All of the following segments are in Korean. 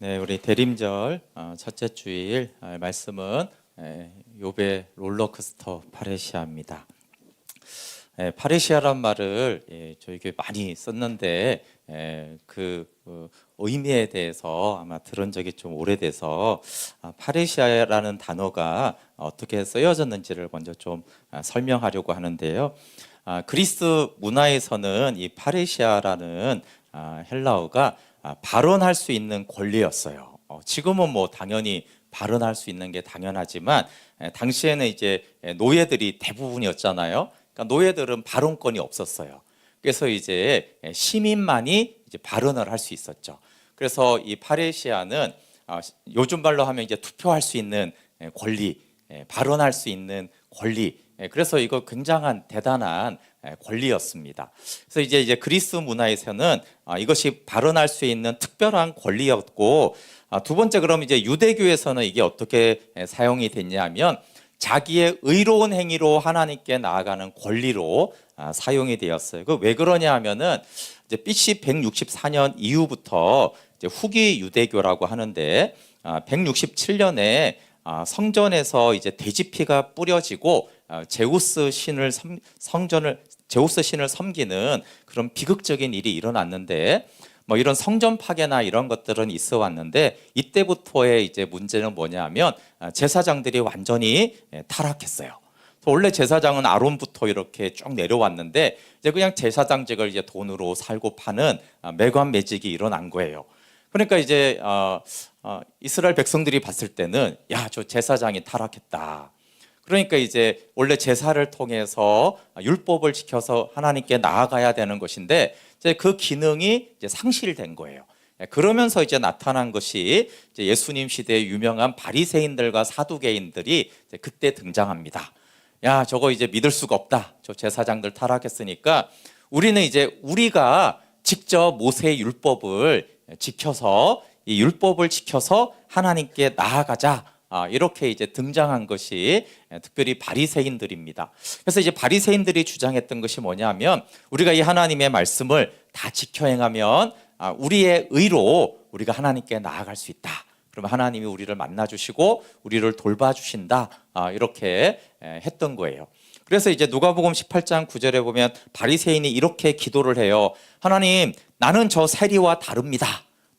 네, 우리 대림절 첫째 주일 말씀은 욥의 롤러코스터 파레시아입니다. 파레시아란 말을 저희 교회 많이 썼는데 그 의미에 대해서 아마 들은 적이 좀 오래돼서 파레시아라는 단어가 어떻게 쓰여졌는지를 먼저 좀 설명하려고 하는데요. 그리스 문화에서는 이 파레시아라는 헬라어가 발언할 수 있는 권리였어요. 지금은 뭐 당연히 발언할 수 있는 게 당연하지만 당시에는 이제 노예들이 대부분이었잖아요. 그러니까 노예들은 발언권이 없었어요. 그래서 이제 시민만이 이제 발언을 할 수 있었죠. 그래서 이 파레시아는 요즘 말로 하면 이제 투표할 수 있는 권리, 발언할 수 있는 권리. 그래서 이거 굉장한 대단한 권리였습니다. 그래서 이제 그리스 문화에서는 이것이 발언할 수 있는 특별한 권리였고, 두 번째 그럼 이제 유대교에서는 이게 어떻게 사용이 됐냐면 자기의 의로운 행위로 하나님께 나아가는 권리로 사용이 되었어요. 그 왜 그러냐 하면은 이제 BC 164년 이후부터 이제 후기 유대교라고 하는데 167년에 성전에서 이제 돼지피가 뿌려지고 제우스 신을 섬기는 그런 비극적인 일이 일어났는데, 뭐 이런 성전 파괴나 이런 것들은 있어 왔는데 이때부터의 이제 문제는 뭐냐면 제사장들이 완전히 타락했어요. 원래 제사장은 아론부터 이렇게 쭉 내려왔는데 이제 그냥 제사장직을 이제 돈으로 살고 파는 매관매직이 일어난 거예요. 그러니까 이제 이스라엘 백성들이 봤을 때는 야, 저 제사장이 타락했다. 그러니까 이제 원래 제사를 통해서 율법을 지켜서 하나님께 나아가야 되는 것인데 이제 그 기능이 이제 상실된 거예요. 그러면서 이제 나타난 것이 이제 예수님 시대의 유명한 바리새인들과 사두개인들이 이제 그때 등장합니다. 야, 저거 이제 믿을 수가 없다. 저 제사장들 타락했으니까 우리는 이제 우리가 직접 모세의 율법을 지켜서 이 율법을 지켜서 하나님께 나아가자. 이렇게 이제 등장한 것이 특별히 바리새인들입니다. 그래서 이제 바리새인들이 주장했던 것이 뭐냐면 우리가 이 하나님의 말씀을 다 지켜 행하면 우리의 의로 우리가 하나님께 나아갈 수 있다. 그러면 하나님이 우리를 만나주시고 우리를 돌봐주신다. 이렇게 했던 거예요. 그래서 이제 누가복음 18장 9절에 보면 바리새인이 이렇게 기도를 해요. 하나님, 나는 저 세리와 다릅니다.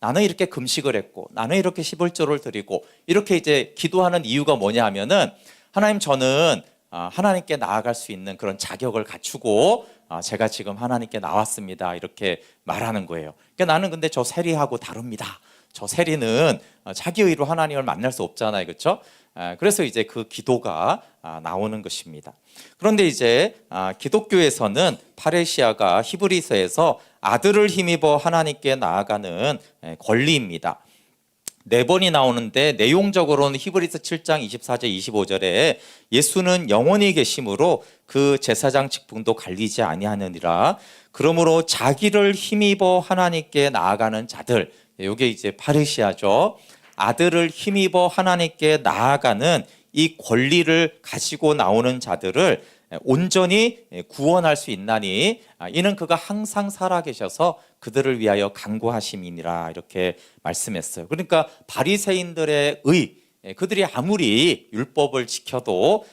나는 이렇게 금식을 했고 나는 이렇게 11조를 드리고 이렇게 이제 기도하는 이유가 뭐냐 하면은 하나님, 저는 하나님께 나아갈 수 있는 그런 자격을 갖추고 제가 지금 하나님께 나왔습니다. 이렇게 말하는 거예요. 그러니까 나는 근데 저 세리하고 다릅니다. 저 세리는 자기 의로 하나님을 만날 수 없잖아요. 그렇죠? 그래서 이제 그 기도가 나오는 것입니다. 그런데 이제 기독교에서는 파레시아가 히브리서에서 아들을 힘입어 하나님께 나아가는 권리입니다. 4번이 나오는데 내용적으로는 히브리서 7장 24절 25절에 예수는 영원히 계심으로 그 제사장 직분도 갈리지 아니하느니라. 그러므로 자기를 힘입어 하나님께 나아가는 자들, 이게 이제 파레시아죠. 아들을 힘입어 하나님께 나아가는 이 권리를 가지고 나오는 자들을 온전히 구원할 수 있나니 이는 그가 항상 살아계셔서 그들을 위하여 간구하심이니라. 이렇게 말씀했어요. 그러니까 바리새인들의 그들이 아무리 율법을 지켜도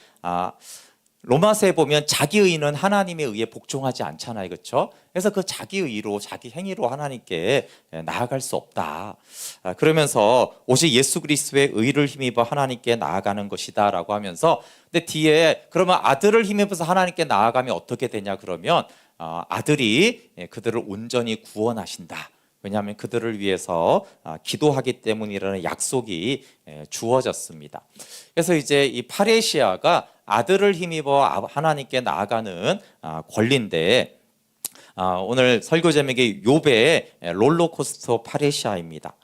로마서에 보면 자기 의는 하나님의 의에 복종하지 않잖아요. 그렇죠? 그래서 그 자기 의로 자기 행위로 하나님께 나아갈 수 없다. 그러면서 오직 예수 그리스도의 의를 힘입어 하나님께 나아가는 것이다 라고 하면서, 근데 뒤에 그러면 아들을 힘입어서 하나님께 나아가면 어떻게 되냐 그러면 아들이 그들을 온전히 구원하신다. 왜냐하면 그들을 위해서 기도하기 때문이라는 약속이 주어졌습니다. 그래서 이제 이 파레시아가 아들을 힘입어 하나님께 나아가는 권리인데, 오늘 설교 제목이 욥의 롤러코스터 파레시아입니다.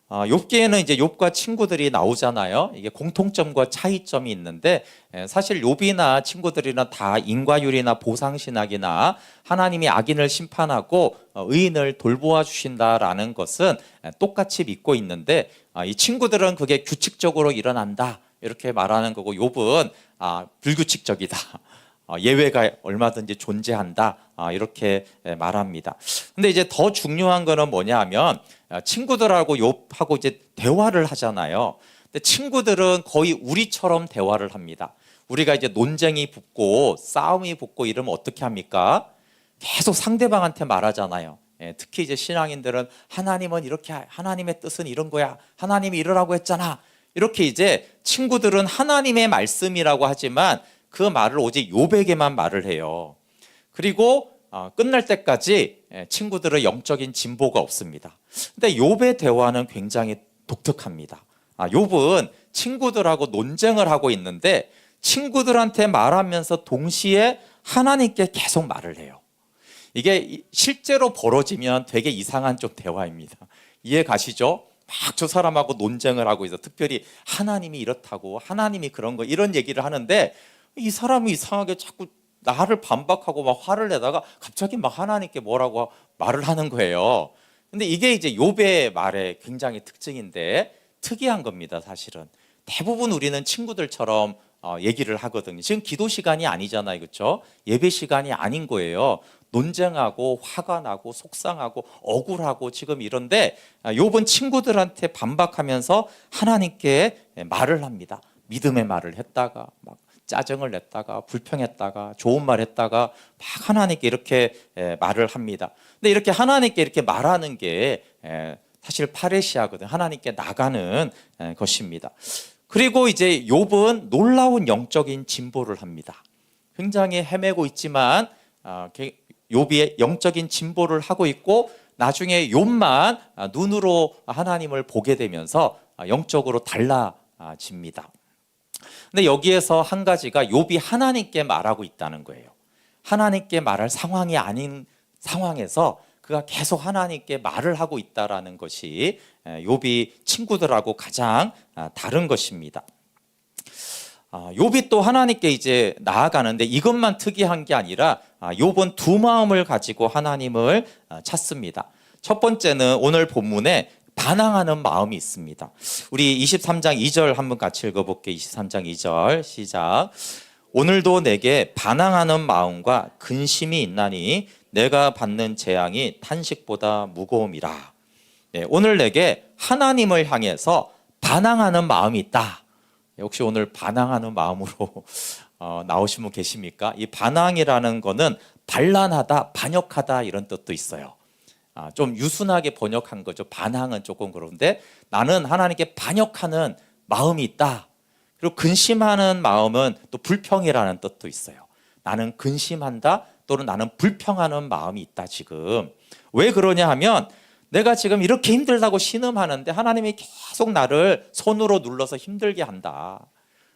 욥기에는 이제 욥과 친구들이 나오잖아요. 이게 공통점과 차이점이 있는데 사실 욥이나 친구들이나 다 인과율이나 보상신학이나 하나님이 악인을 심판하고 의인을 돌보아 주신다라는 것은 똑같이 믿고 있는데 이 친구들은 그게 규칙적으로 일어난다 이렇게 말하는 거고, 욥은 불규칙적이다. 예외가 얼마든지 존재한다. 이렇게 말합니다. 근데 이제 더 중요한 거는 뭐냐 하면 친구들하고 욥하고 이제 대화를 하잖아요. 근데 친구들은 거의 우리처럼 대화를 합니다. 우리가 이제 논쟁이 붙고 싸움이 붙고 이러면 어떻게 합니까? 계속 상대방한테 말하잖아요. 특히 이제 신앙인들은 하나님은 이렇게, 하나님의 뜻은 이런 거야. 하나님이 이러라고 했잖아. 이렇게 이제 친구들은 하나님의 말씀이라고 하지만 그 말을 오직 욥에게만 말을 해요. 그리고 끝날 때까지 친구들의 영적인 진보가 없습니다. 근데 욥의 대화는 굉장히 독특합니다. 욥은 친구들하고 논쟁을 하고 있는데 친구들한테 말하면서 동시에 하나님께 계속 말을 해요. 이게 실제로 벌어지면 되게 이상한 좀 대화입니다. 이해 가시죠? 막 저 사람하고 논쟁을 하고 있어. 특별히 하나님이 이렇다고, 하나님이 그런 거, 이런 얘기를 하는데 이 사람이 이상하게 자꾸 나를 반박하고 막 화를 내다가 갑자기 막 하나님께 뭐라고 말을 하는 거예요. 근데 이게 이제 욥의 말의 굉장히 특징인데 특이한 겁니다, 사실은. 대부분 우리는 친구들처럼 얘기를 하거든요. 지금 기도 시간이 아니잖아요, 그렇죠? 예배 시간이 아닌 거예요. 논쟁하고 화가 나고 속상하고 억울하고 지금 이런데 욥은 친구들한테 반박하면서 하나님께 말을 합니다. 믿음의 말을 했다가 막 짜증을 냈다가 불평했다가 좋은 말 했다가 막 하나님께 이렇게 말을 합니다. 근데 이렇게 하나님께 이렇게 말하는 게 사실 파레시아거든요. 하나님께 나가는 것입니다. 그리고 이제 욥은 놀라운 영적인 진보를 합니다. 굉장히 헤매고 있지만 욥이 영적인 진보를 하고 있고 나중에 욥만 눈으로 하나님을 보게 되면서 영적으로 달라집니다. 근데 여기에서 한 가지가 욥이 하나님께 말하고 있다는 거예요. 하나님께 말할 상황이 아닌 상황에서 그가 계속 하나님께 말을 하고 있다라는 것이 욥이 친구들하고 가장 다른 것입니다. 욥이 또 하나님께 이제 나아가는데 이것만 특이한 게 아니라 욥은 두 마음을 가지고 하나님을 찾습니다. 첫 번째는 오늘 본문에 반항하는 마음이 있습니다. 우리 23장 2절 한번 같이 읽어볼게요. 23장 2절 시작. 오늘도 내게 반항하는 마음과 근심이 있나니 내가 받는 재앙이 탄식보다 무거움이라. 네, 오늘 내게 하나님을 향해서 반항하는 마음이 있다. 혹시 오늘 반항하는 마음으로 나오신 분 계십니까? 이 반항이라는 거는 반란하다, 반역하다 이런 뜻도 있어요. 좀 유순하게 번역한 거죠. 반항은 조금 그런데 나는 하나님께 반역하는 마음이 있다. 그리고 근심하는 마음은 또 불평이라는 뜻도 있어요. 나는 근심한다 또는 나는 불평하는 마음이 있다 지금. 왜 그러냐 하면 내가 지금 이렇게 힘들다고 신음하는데 하나님이 계속 나를 손으로 눌러서 힘들게 한다.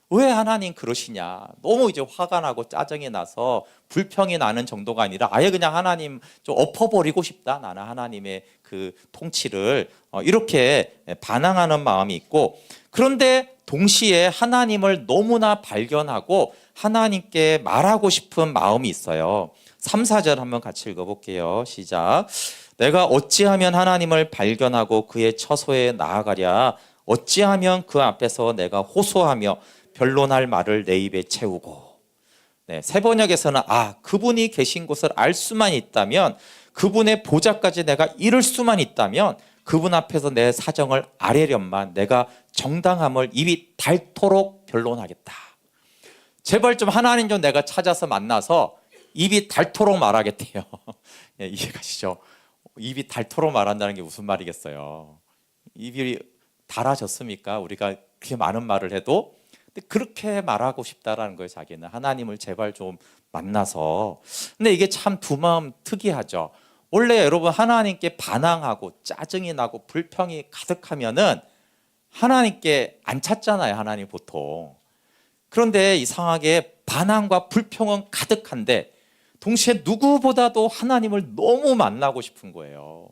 왜 하나님 그러시냐. 너무 이제 화가 나고 짜증이 나서 불평이 나는 정도가 아니라 아예 그냥 하나님 좀 엎어버리고 싶다. 나는 하나님의 그 통치를 이렇게 반항하는 마음이 있고 그런데 동시에 하나님을 너무나 발견하고 하나님께 말하고 싶은 마음이 있어요. 3, 4절 한번 같이 읽어볼게요. 시작. 내가 어찌하면 하나님을 발견하고 그의 처소에 나아가랴. 어찌하면 그 앞에서 내가 호소하며 변론할 말을 내 입에 채우고. 네, 새 번역에서는 그분이 계신 곳을 알 수만 있다면 그분의 보좌까지 내가 이룰 수만 있다면 그분 앞에서 내 사정을 아뢰련만 내가 정당함을 입이 닳도록 변론하겠다. 제발 좀 하나님 좀 내가 찾아서 만나서 입이 닳도록 말하겠대요. 네, 이해가시죠? 입이 닳도록 말한다는 게 무슨 말이겠어요? 입이 닳아졌습니까? 우리가 그렇게 많은 말을 해도 그렇게 말하고 싶다라는 거예요. 자기는 하나님을 제발 좀 만나서. 근데 이게 참 두 마음 특이하죠. 원래 여러분 하나님께 반항하고 짜증이 나고 불평이 가득하면은 하나님께 안 찾잖아요. 하나님 보통. 그런데 이상하게 반항과 불평은 가득한데 동시에 누구보다도 하나님을 너무 만나고 싶은 거예요.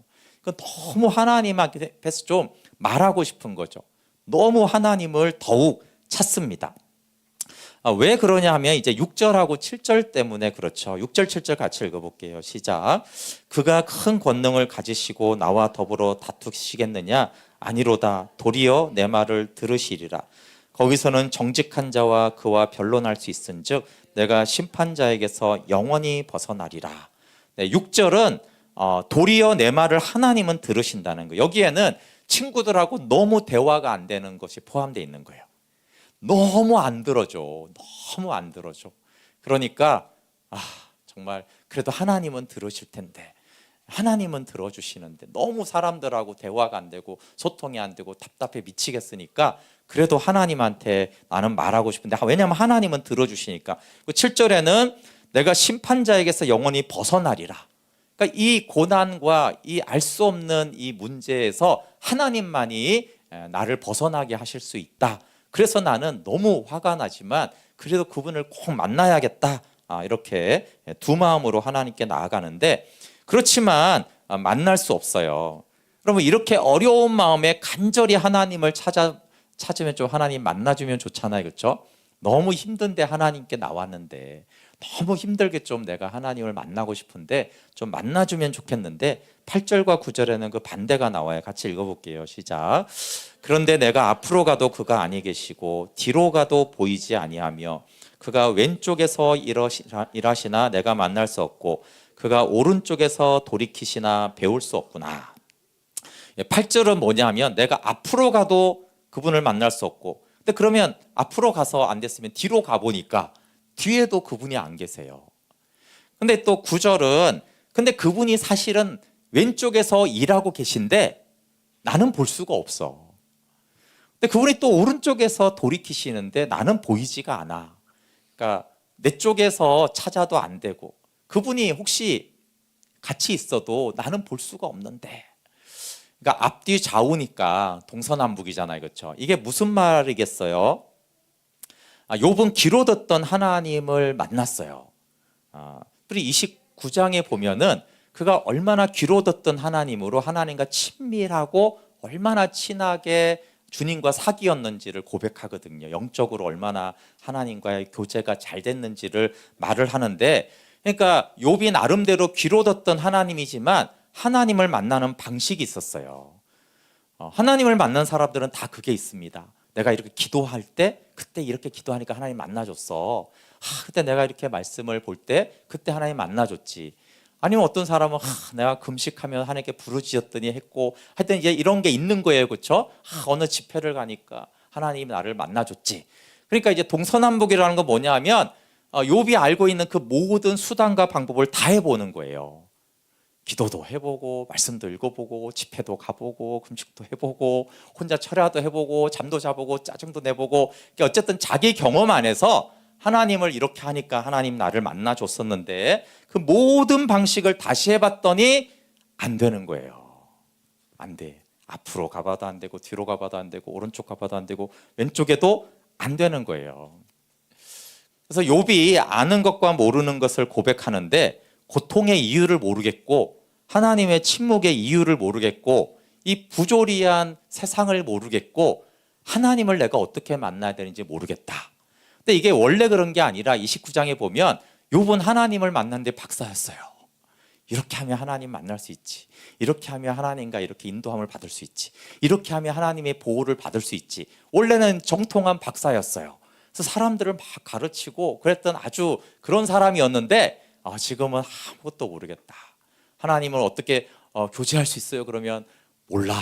너무 하나님 앞에서 좀 말하고 싶은 거죠. 너무 하나님을 더욱 찾습니다. 왜 그러냐 하면 이제 6절하고 7절 때문에 그렇죠. 6절 7절 같이 읽어볼게요. 시작. 그가 큰 권능을 가지시고 나와 더불어 다투시겠느냐? 아니로다. 도리어 내 말을 들으시리라. 거기서는 정직한 자와 그와 변론할 수 있은즉 내가 심판자에게서 영원히 벗어나리라. 네, 6절은 도리어 내 말을 하나님은 들으신다는 거. 여기에는 친구들하고 너무 대화가 안 되는 것이 포함되어 있는 거예요. 너무 안 들어줘. 너무 안 들어줘. 그러니까 정말 그래도 하나님은 들으실 텐데, 하나님은 들어주시는데 너무 사람들하고 대화가 안 되고 소통이 안 되고 답답해 미치겠으니까 그래도 하나님한테 나는 말하고 싶은데, 왜냐하면 하나님은 들어주시니까. 7절에는 내가 심판자에게서 영원히 벗어나리라. 그러니까 이 고난과 이 알 수 없는 이 문제에서 하나님만이 나를 벗어나게 하실 수 있다. 그래서 나는 너무 화가 나지만 그래도 그분을 꼭 만나야겠다. 이렇게 두 마음으로 하나님께 나아가는데, 그렇지만 만날 수 없어요. 그러면 이렇게 어려운 마음에 간절히 하나님을 찾으면 좀 하나님 만나주면 좋잖아요. 그렇죠? 너무 힘든데 하나님께 나왔는데 너무 힘들게 좀 내가 하나님을 만나고 싶은데 좀 만나주면 좋겠는데, 8절과 9절에는 그 반대가 나와요. 같이 읽어볼게요. 시작. 그런데 내가 앞으로 가도 그가 아니 계시고 뒤로 가도 보이지 아니하며 그가 왼쪽에서 일하시나 내가 만날 수 없고 그가 오른쪽에서 돌이키시나 배울 수 없구나. 8절은 뭐냐면 내가 앞으로 가도 그분을 만날 수 없고, 근데 그러면 앞으로 가서 안 됐으면 뒤로 가보니까 뒤에도 그분이 안 계세요. 근데 또 9절은 근데 그분이 사실은 왼쪽에서 일하고 계신데 나는 볼 수가 없어. 근데 그분이 또 오른쪽에서 돌이키시는데 나는 보이지가 않아. 그러니까 내 쪽에서 찾아도 안 되고 그분이 혹시 같이 있어도 나는 볼 수가 없는데. 그러니까 앞뒤 좌우니까 동서남북이잖아요. 그렇죠? 이게 무슨 말이겠어요? 욥은 귀로 듣던 하나님을 만났어요. 그리고 29장에 보면은 그가 얼마나 귀로 듣던 하나님으로 하나님과 친밀하고 얼마나 친하게 주님과 사귀었는지를 고백하거든요. 영적으로 얼마나 하나님과의 교제가 잘 됐는지를 말을 하는데, 그러니까 욥이 나름대로 귀로 듣던 하나님이지만 하나님을 만나는 방식이 있었어요. 하나님을 만난 사람들은 다 그게 있습니다. 내가 이렇게 기도할 때 그때 이렇게 기도하니까 하나님 만나줬어. 그때 내가 이렇게 말씀을 볼 때 그때 하나님 만나줬지. 아니면 어떤 사람은 내가 금식하면 하나님께 부르짖었더니 했고, 하여튼 이제 이런 게 있는 거예요. 그렇죠? 어느 집회를 가니까 하나님이 나를 만나줬지. 그러니까 이제 동서남북이라는 건 뭐냐 하면 욥이 알고 있는 그 모든 수단과 방법을 다 해보는 거예요. 기도도 해보고 말씀도 읽어보고 집회도 가보고 금식도 해보고 혼자 철야도 해보고 잠도 자보고 짜증도 내보고, 그러니까 어쨌든 자기 경험 안에서 하나님을 이렇게 하니까 하나님 나를 만나줬었는데 그 모든 방식을 다시 해봤더니 안 되는 거예요. 안 돼. 앞으로 가봐도 안 되고 뒤로 가봐도 안 되고 오른쪽 가봐도 안 되고 왼쪽에도 안 되는 거예요. 그래서 욥이 아는 것과 모르는 것을 고백하는데 고통의 이유를 모르겠고 하나님의 침묵의 이유를 모르겠고 이 부조리한 세상을 모르겠고 하나님을 내가 어떻게 만나야 되는지 모르겠다. 근데 이게 원래 그런 게 아니라 29장에 보면 욥은 하나님을 만났는데 박사였어요. 이렇게 하면 하나님 만날 수 있지. 이렇게 하면 하나님과 이렇게 인도함을 받을 수 있지. 이렇게 하면 하나님의 보호를 받을 수 있지. 원래는 정통한 박사였어요. 그래서 사람들을 막 가르치고 그랬던 아주 그런 사람이었는데 지금은 아무것도 모르겠다. 하나님을 어떻게 교제할 수 있어요? 그러면 몰라.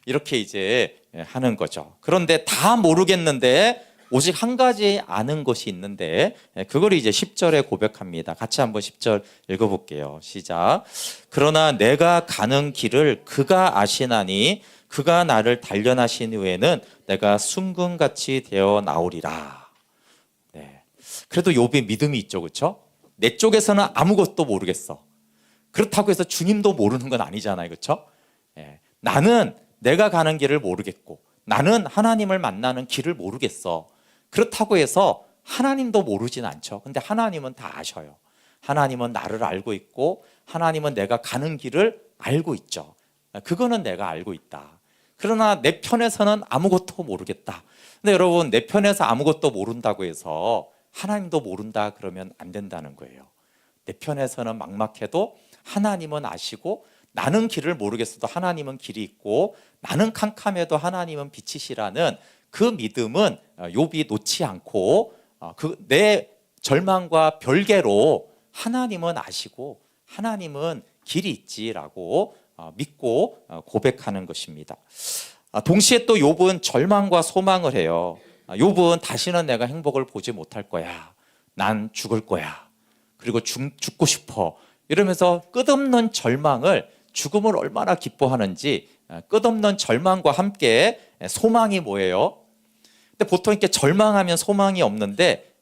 이렇게 이제 하는 거죠. 그런데 다 모르겠는데 오직 한 가지 아는 것이 있는데 그걸 이제 10절에 고백합니다. 같이 한번 10절 읽어볼게요. 시작. 그러나 내가 가는 길을 그가 아시나니 그가 나를 단련하신 후에는 내가 순금같이 되어 나오리라. 네. 그래도 욥이 믿음이 있죠. 그렇죠? 내 쪽에서는 아무것도 모르겠어. 그렇다고 해서 주님도 모르는 건 아니잖아요. 그렇죠? 나는 내가 가는 길을 모르겠고 나는 하나님을 만나는 길을 모르겠어. 그렇다고 해서 하나님도 모르진 않죠. 근데 하나님은 다 아셔요. 하나님은 나를 알고 있고 하나님은 내가 가는 길을 알고 있죠. 그거는 내가 알고 있다. 그러나 내 편에서는 아무것도 모르겠다. 근데 여러분, 내 편에서 아무것도 모른다고 해서 하나님도 모른다 그러면 안 된다는 거예요. 내 편에서는 막막해도 하나님은 아시고 나는 길을 모르겠어도 하나님은 길이 있고 나는 캄캄해도 하나님은 빛이시라는 그 믿음은 욥이 놓지 않고 내 절망과 별개로 하나님은 아시고 하나님은 길이 있지라고 믿고 고백하는 것입니다. 동시에 또 욥은 절망과 소망을 해요. 욥은 다시는 내가 행복을 보지 못할 거야. 난 죽을 거야. 그리고 죽고 싶어. 이러면서 끝없는 절망을, 죽음을 얼마나 기뻐하는지 끝없는 절망과 함께 소망이 뭐예요? 근데 보통 이렇게 절망하면 소망이 없는데,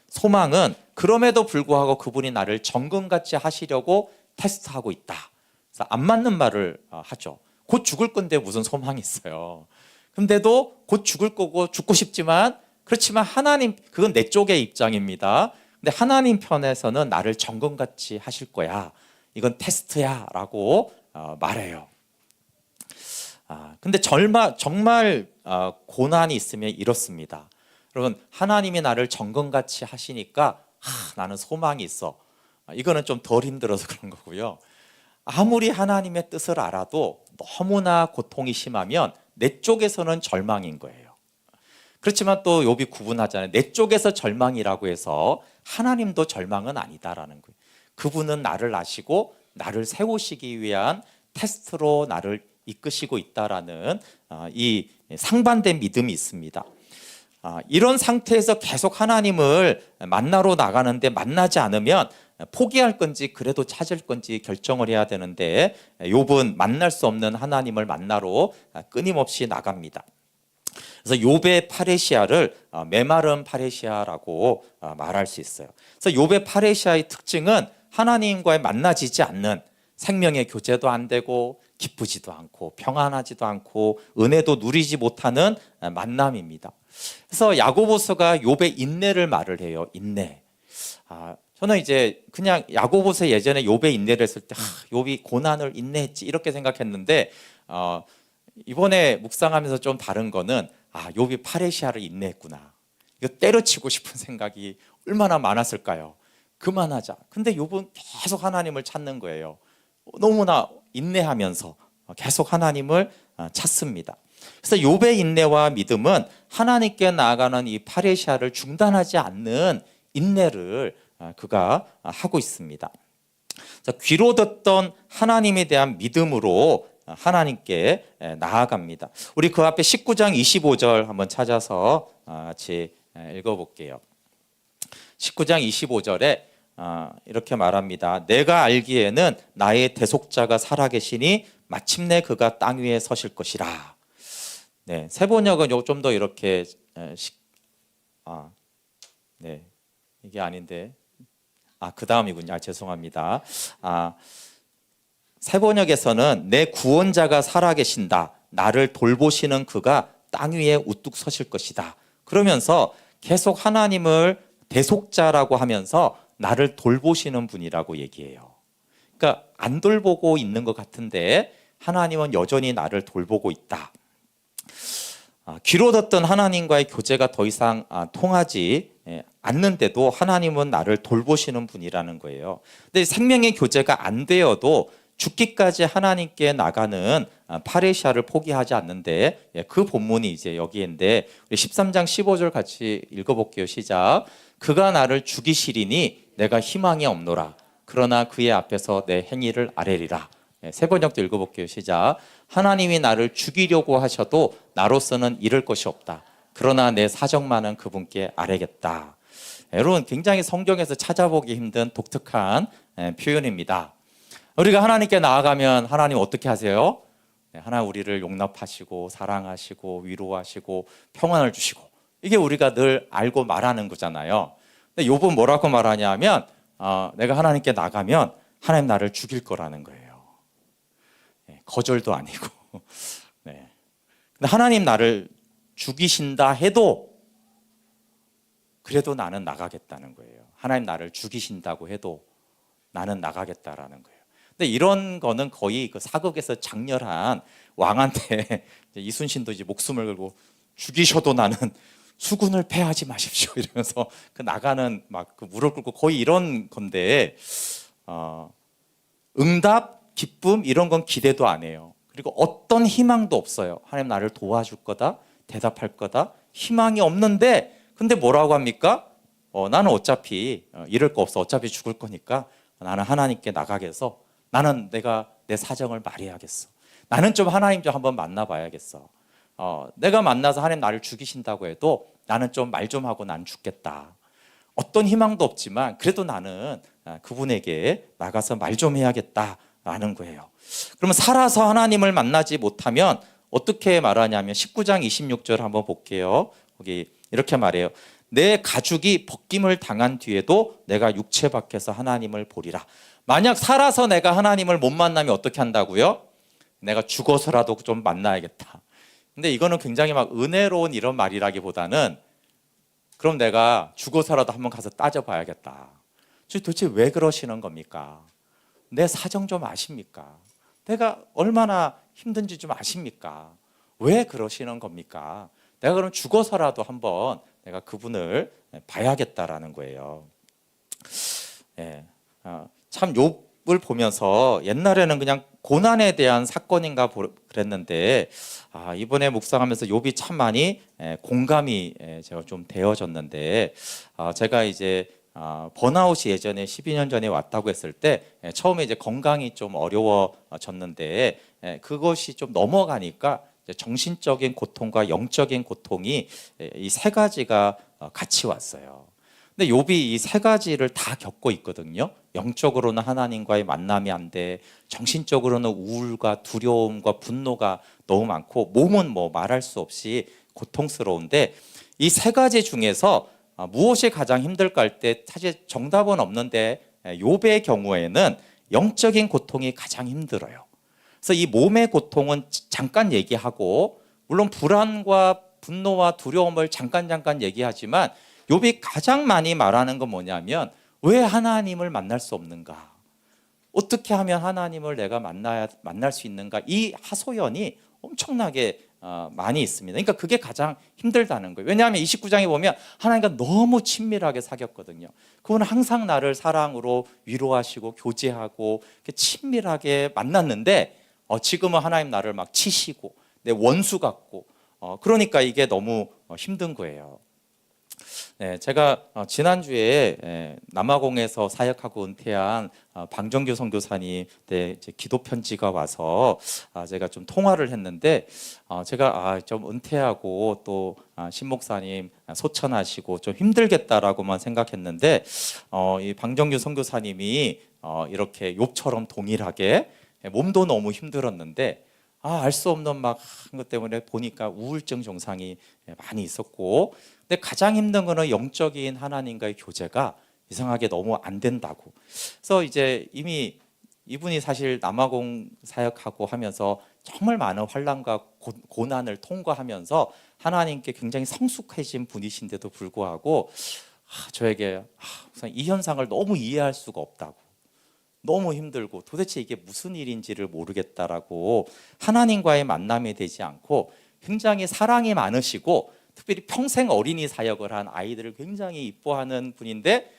소망은 그럼에도 불구하고 그분이 나를 정금같이 하시려고 테스트하고 있다. 그래서 안 맞는 말을 하죠. 곧 죽을 건데 무슨 소망이 있어요. 근데도 곧 죽을 거고 죽고 싶지만, 그렇지만 하나님, 그건 내 쪽의 입장입니다. 근데 하나님 편에서는 나를 정금같이 하실 거야. 이건 테스트야 라고 말해요. 근데 정말 고난이 있으면 이렇습니다. 여러분, 하나님이 나를 정금같이 하시니까 나는 소망이 있어. 이거는 좀 덜 힘들어서 그런 거고요. 아무리 하나님의 뜻을 알아도 너무나 고통이 심하면 내 쪽에서는 절망인 거예요. 그렇지만 또 욥이 구분하잖아요. 내 쪽에서 절망이라고 해서 하나님도 절망은 아니다라는 거예요. 그분은 나를 아시고 나를 세우시기 위한 테스트로 나를 이끄시고 있다라는 이 상반된 믿음이 있습니다. 이런 상태에서 계속 하나님을 만나러 나가는데 만나지 않으면 포기할 건지 그래도 찾을 건지 결정을 해야 되는데, 욥은 만날 수 없는 하나님을 만나러 끊임없이 나갑니다. 그래서 욥의 파레시아를 메마른 파레시아라고 말할 수 있어요. 그래서 욥의 파레시아의 특징은 하나님과의 만나지지 않는, 생명의 교제도 안 되고 기쁘지도 않고 평안하지도 않고 은혜도 누리지 못하는 만남입니다. 그래서 야고보서가 욥의 인내를 말을 해요. 인내. 저는 이제 그냥 야고보서 예전에 욥의 인내를 했을 때 욥이 고난을 인내했지 이렇게 생각했는데, 이번에 묵상하면서 좀 다른 거는 욥이 파레시아를 인내했구나. 이거 때려치고 싶은 생각이 얼마나 많았을까요? 그만하자. 근데 욥은 계속 하나님을 찾는 거예요. 너무나 인내하면서 계속 하나님을 찾습니다. 그래서 욥의 인내와 믿음은 하나님께 나아가는 이 파레시아를 중단하지 않는 인내를 그가 하고 있습니다. 귀로 듣던 하나님에 대한 믿음으로 하나님께 나아갑니다. 우리 그 앞에 19장 25절 한번 찾아서 같이 읽어볼게요. 19장 25절에 이렇게 말합니다. 내가 알기에는 나의 대속자가 살아계시니 마침내 그가 땅 위에 서실 것이라. 네, 세번역은 좀 더 이렇게 네, 이게 아닌데 그 다음이군요. 죄송합니다. 세번역에서는 내 구원자가 살아계신다. 나를 돌보시는 그가 땅 위에 우뚝 서실 것이다. 그러면서 계속 하나님을 대속자라고 하면서 나를 돌보시는 분이라고 얘기해요. 그러니까 안 돌보고 있는 것 같은데 하나님은 여전히 나를 돌보고 있다. 귀로 듣던 하나님과의 교제가 더 이상 통하지 않는데도 하나님은 나를 돌보시는 분이라는 거예요. 근데 생명의 교제가 안 되어도 죽기까지 하나님께 나가는 파레시아를 포기하지 않는데, 그 본문이 이제 여기인데 우리 13장 15절 같이 읽어볼게요. 시작. 그가 나를 죽이시리니 내가 희망이 없노라. 그러나 그의 앞에서 내 행위를 아뢰리라. 세 번역도 읽어볼게요. 시작. 하나님이 나를 죽이려고 하셔도 나로서는 잃을 것이 없다. 그러나 내 사정만은 그분께 아뢰겠다. 여러분, 굉장히 성경에서 찾아보기 힘든 독특한 표현입니다. 우리가 하나님께 나아가면 하나님 어떻게 하세요? 하나님 우리를 용납하시고 사랑하시고 위로하시고 평안을 주시고, 이게 우리가 늘 알고 말하는 거잖아요. 근데 욥은 뭐라고 말하냐면 내가 하나님께 나가면 하나님 나를 죽일 거라는 거예요. 거절도 아니고. 네. 근데 하나님 나를 죽이신다 해도 그래도 나는 나가겠다는 거예요. 하나님 나를 죽이신다고 해도 나는 나가겠다라는 거예요. 근데 이런 거는 거의 그 사극에서 장렬한 왕한테 이순신도 이제 목숨을 걸고 죽이셔도 나는 수군을 패하지 마십시오 이러면서 그 나가는 막 그 무릎 꿇고 거의 이런 건데, 응답, 기쁨 이런 건 기대도 안 해요. 그리고 어떤 희망도 없어요. 하나님 나를 도와줄 거다, 대답할 거다, 희망이 없는데 근데 뭐라고 합니까? 나는 어차피 잃을 거 없어. 어차피 죽을 거니까 나는 하나님께 나가겠어. 나는 내가 내 사정을 말해야겠어. 나는 좀 하나님 좀 한번 만나봐야겠어. 내가 만나서 하나님 나를 죽이신다고 해도 나는 좀 말 좀 하고 난 죽겠다. 어떤 희망도 없지만 그래도 나는 그분에게 나가서 말 좀 해야겠다라는 거예요. 그러면 살아서 하나님을 만나지 못하면 어떻게 말하냐면 19장 26절 한번 볼게요. 거기 이렇게 말해요. 내 가죽이 벗김을 당한 뒤에도 내가 육체 밖에서 하나님을 보리라. 만약 살아서 내가 하나님을 못 만나면 어떻게 한다고요? 내가 죽어서라도 좀 만나야겠다. 근데 이거는 굉장히 막 은혜로운 이런 말이라기보다는 그럼 내가 죽어서라도 한번 가서 따져봐야겠다. 도대체 왜 그러시는 겁니까? 내 사정 좀 아십니까? 내가 얼마나 힘든지 좀 아십니까? 왜 그러시는 겁니까? 내가 그럼 죽어서라도 한번 내가 그분을 봐야겠다라는 거예요. 예, 참 욥을 보면서 옛날에는 그냥 고난에 대한 사건인가 그랬는데 이번에 묵상하면서 욥이 참 많이 공감이 제가 좀 되어졌는데 제가 이제 번아웃이 예전에 12년 전에 왔다고 했을 때 처음에 이제 건강이 좀 어려워졌는데 그것이 좀 넘어가니까 정신적인 고통과 영적인 고통이 이 세 가지가 같이 왔어요. 근데 욥이 이 세 가지를 다 겪고 있거든요. 영적으로는 하나님과의 만남이 안 돼, 정신적으로는 우울과 두려움과 분노가 너무 많고 몸은 뭐 말할 수 없이 고통스러운데 이 세 가지 중에서 무엇이 가장 힘들까 할 때 사실 정답은 없는데 욥의 경우에는 영적인 고통이 가장 힘들어요. 그래서 이 몸의 고통은 잠깐 얘기하고 물론 불안과 분노와 두려움을 잠깐 얘기하지만 욥이 가장 많이 말하는 건 뭐냐면 왜 하나님을 만날 수 없는가? 어떻게 하면 하나님을 내가 만날 수 있는가? 이 하소연이 엄청나게 많이 있습니다. 그러니까 그게 가장 힘들다는 거예요. 왜냐하면 29장에 보면 하나님과 너무 친밀하게 사귀었거든요. 그분은 항상 나를 사랑으로 위로하시고 교제하고 친밀하게 만났는데 지금은 하나님 나를 막 치시고 내 원수 같고 그러니까 이게 너무 힘든 거예요. 네, 제가 지난주에 남아공에서 사역하고 은퇴한 방정규 선교사님 이제 기도 편지가 와서 제가 좀 통화를 했는데 제가 좀 은퇴하고 또 신목사님 소천하시고 좀 힘들겠다라고만 생각했는데 이 방정규 선교사님이 이렇게 욥처럼 동일하게 몸도 너무 힘들었는데 알 수 없는 막 것 때문에 보니까 우울증 증상이 많이 있었고 근데 가장 힘든 거는 영적인 하나님과의 교제가 이상하게 너무 안 된다고. 그래서 이제 이미 이분이 사실 남아공 사역하고 하면서 정말 많은 환난과 고난을 통과하면서 하나님께 굉장히 성숙해진 분이신데도 불구하고 저에게 우선 이 현상을 너무 이해할 수가 없다고. 너무 힘들고 도대체 이게 무슨 일인지를 모르겠다라고 하나님과의 만남이 되지 않고 굉장히 사랑이 많으시고 특별히 평생 어린이 사역을 한 아이들을 굉장히 이뻐하는 분인데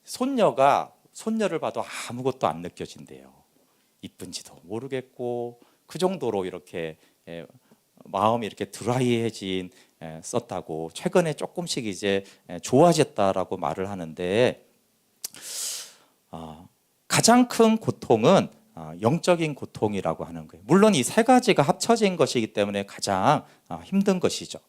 손녀를 봐도 아무것도 안 느껴진대요. 이쁜지도 모르겠고 그 정도로 이렇게 마음이 이렇게 드라이해진 썼다고 최근에 조금씩 이제 좋아졌다라고 말을 하는데 가장 큰 고통은 영적인 고통이라고 하는 거예요. 물론 이 세 가지가 합쳐진 것이기 때문에 가장 힘든 것이죠.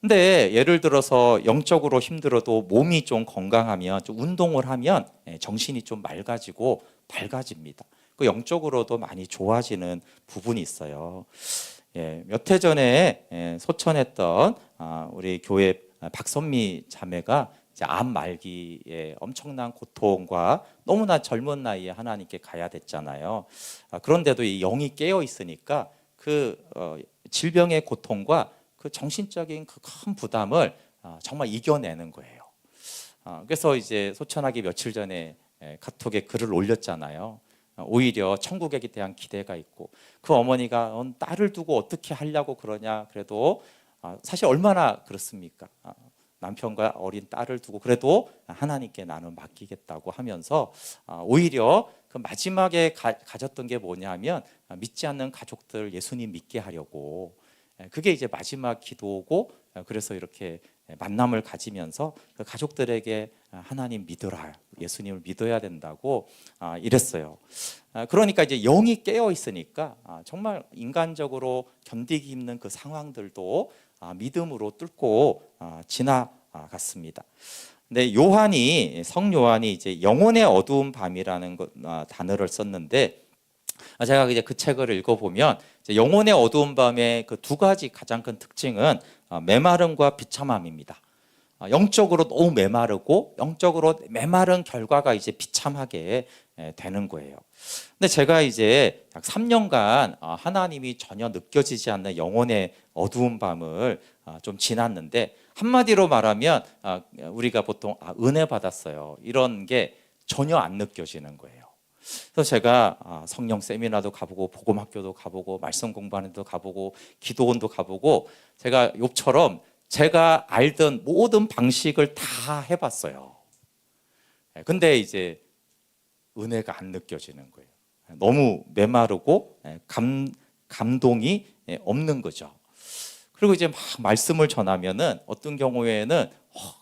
근데 예를 들어서 영적으로 힘들어도 몸이 좀 건강하면 좀 운동을 하면 정신이 좀 맑아지고 밝아집니다. 그 영적으로도 많이 좋아지는 부분이 있어요. 몇 해 전에 소천했던 우리 교회 박선미 자매가 암 말기에 엄청난 고통과 너무나 젊은 나이에 하나님께 가야 됐잖아요. 그런데도 이 영이 깨어 있으니까 그 질병의 고통과 그 정신적인 그 큰 부담을 정말 이겨내는 거예요. 그래서 이제 소천하기 며칠 전에 카톡에 글을 올렸잖아요. 오히려 천국에 대한 기대가 있고 그 어머니가 딸을 두고 어떻게 하려고 그러냐 그래도 사실 얼마나 그렇습니까? 남편과 어린 딸을 두고 그래도 하나님께 나는 맡기겠다고 하면서 오히려 그 마지막에 가졌던 게 뭐냐면 믿지 않는 가족들 예수님 믿게 하려고 그게 이제 마지막 기도고 그래서 이렇게 만남을 가지면서 그 가족들에게 하나님 믿어라, 예수님을 믿어야 된다고 이랬어요. 그러니까 이제 영이 깨어 있으니까 정말 인간적으로 견디기 힘든 그 상황들도 믿음으로 뚫고 지나갔습니다. 근데 성 요한이 이제 영혼의 어두운 밤이라는 단어를 썼는데, 제가 이제 그 책을 읽어보면 영혼의 어두운 밤의 그 두 가지 가장 큰 특징은 메마름과 비참함입니다. 영적으로 너무 메마르고 영적으로 메마른 결과가 이제 비참하게 되는 거예요. 근데 제가 이제 약 3년간 하나님이 전혀 느껴지지 않는 영혼의 어두운 밤을 좀 지났는데, 한마디로 말하면 우리가 보통 은혜 받았어요, 이런 게 전혀 안 느껴지는 거예요. 그래서 제가 성령 세미나도 가보고 복음학교도 가보고 말씀 공부하는 데도 가보고 기도원도 가보고, 제가 욥처럼 제가 알던 모든 방식을 다 해봤어요. 근데 이제 은혜가 안 느껴지는 거예요. 너무 메마르고 감동이 없는 거죠. 그리고 이제 막 말씀을 전하면은 어떤 경우에는